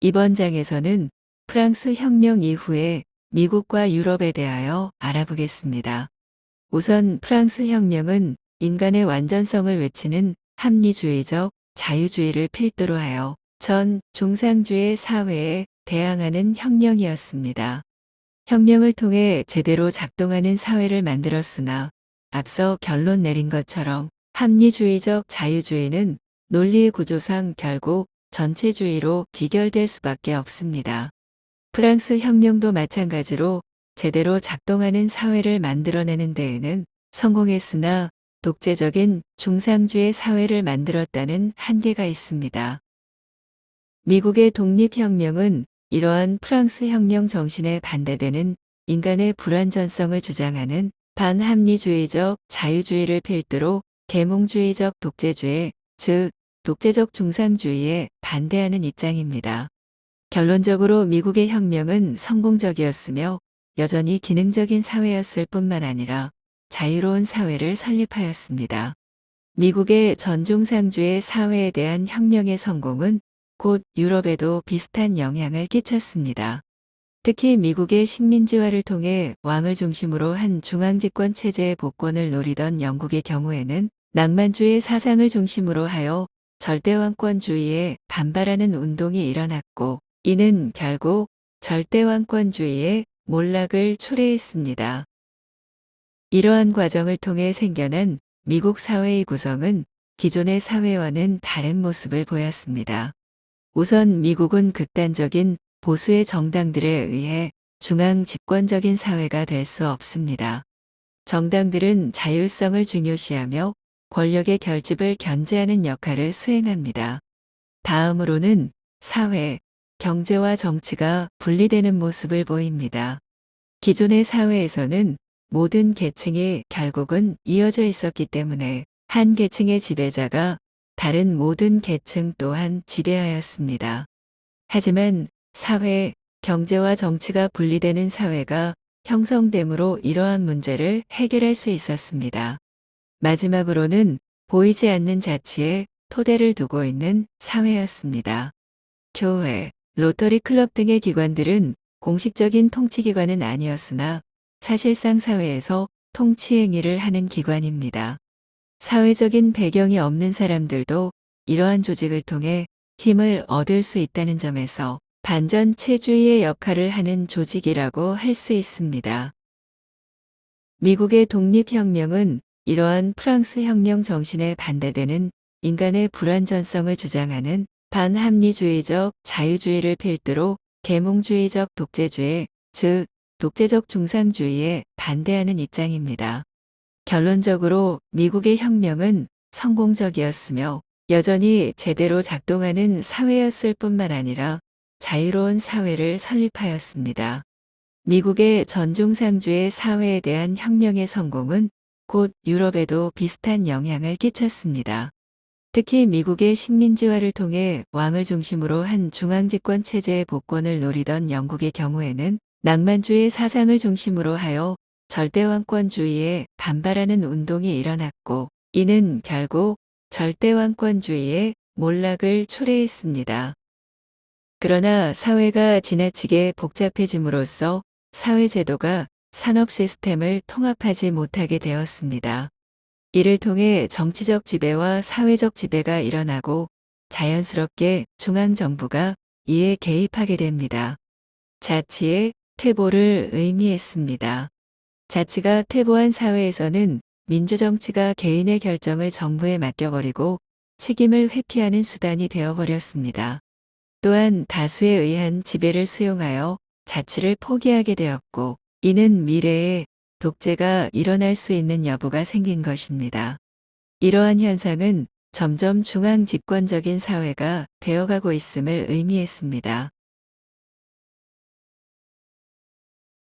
이번 장에서는 프랑스 혁명 이후에 미국과 유럽에 대하여 알아보겠습니다. 우선 프랑스 혁명은 인간의 완전성을 외치는 합리주의적 자유주의를 필두로 하여 전 종상주의 사회에 대항하는 혁명이었습니다. 혁명을 통해 제대로 작동하는 사회를 만들었으나 앞서 결론 내린 것처럼 합리주의적 자유주의는 논리 구조상 결국 전체주의로 귀결될 수밖에 없습니다. 프랑스 혁명도 마찬가지로 제대로 작동하는 사회를 만들어내는 데에는 성공했으나 독재적인 중상주의 사회를 만들었다는 한계가 있습니다. 미국의 독립혁명은 이러한 프랑스 혁명 정신에 반대되는 인간의 불완전성을 주장하는 반합리주의적 자유주의를 필두로 계몽주의적 독재주의, 즉 독재적 중상주의에 반대하는 입장입니다. 결론적으로 미국의 혁명은 성공적이었으며 여전히 기능적인 사회였을 뿐만 아니라 자유로운 사회를 설립하였습니다. 미국의 전종상주의 사회에 대한 혁명의 성공은 곧 유럽에도 비슷한 영향을 끼쳤습니다. 특히 미국의 식민지화를 통해 왕을 중심으로 한 중앙집권 체제의 복권을 노리던 영국의 경우에는 낭만주의 사상을 중심으로 하여 절대왕권주의에 반발하는 운동이 일어났고 이는 결국 절대왕권주의의 몰락을 초래했습니다. 이러한 과정을 통해 생겨난 미국 사회의 구성은 기존의 사회와는 다른 모습을 보였습니다. 우선 미국은 극단적인 보수의 정당들에 의해 중앙 집권적인 사회가 될 수 없습니다. 정당들은 자율성을 중요시하며 권력의 결집을 견제하는 역할을 수행합니다. 다음으로는 사회, 경제와 정치가 분리되는 모습을 보입니다. 기존의 사회에서는 모든 계층이 결국은 이어져 있었기 때문에 한 계층의 지배자가 다른 모든 계층 또한 지배하였습니다. 하지만 사회, 경제와 정치가 분리되는 사회가 형성됨으로 이러한 문제를 해결할 수 있었습니다. 마지막으로는 보이지 않는 자치에 토대를 두고 있는 사회였습니다. 교회, 로터리 클럽 등의 기관들은 공식적인 통치기관은 아니었으나 사실상 사회에서 통치 행위를 하는 기관입니다. 사회적인 배경이 없는 사람들도 이러한 조직을 통해 힘을 얻을 수 있다는 점에서 반전체주의의 역할을 하는 조직이라고 할 수 있습니다. 미국의 독립혁명은 이러한 프랑스 혁명 정신에 반대되는 인간의 불완전성을 주장하는 반합리주의적 자유주의를 필두로 계몽주의적 독재주의, 즉 독재적 중상주의에 반대하는 입장입니다. 결론적으로 미국의 혁명은 성공적이었으며 여전히 제대로 작동하는 사회였을 뿐만 아니라 자유로운 사회를 설립하였습니다. 미국의 전종상주의 사회에 대한 혁명의 성공은 곧 유럽에도 비슷한 영향을 끼쳤습니다. 특히 미국의 식민지화를 통해 왕을 중심으로 한 중앙집권 체제의 복권을 노리던 영국의 경우에는 낭만주의 사상을 중심으로 하여 절대왕권주의에 반발하는 운동이 일어났고 이는 결국 절대왕권주의의 몰락을 초래했습니다. 그러나 사회가 지나치게 복잡해짐으로써 사회제도가 산업 시스템을 통합하지 못하게 되었습니다. 이를 통해 정치적 지배와 사회적 지배가 일어나고 자연스럽게 중앙정부가 이에 개입하게 됩니다. 자치의 퇴보를 의미했습니다. 자치가 퇴보한 사회에서는 민주정치가 개인의 결정을 정부에 맡겨버리고 책임을 회피하는 수단이 되어버렸습니다. 또한 다수에 의한 지배를 수용하여 자치를 포기하게 되었고 이는 미래에 독재가 일어날 수 있는 여부가 생긴 것입니다. 이러한 현상은 점점 중앙 집권적인 사회가 되어가고 있음을 의미했습니다.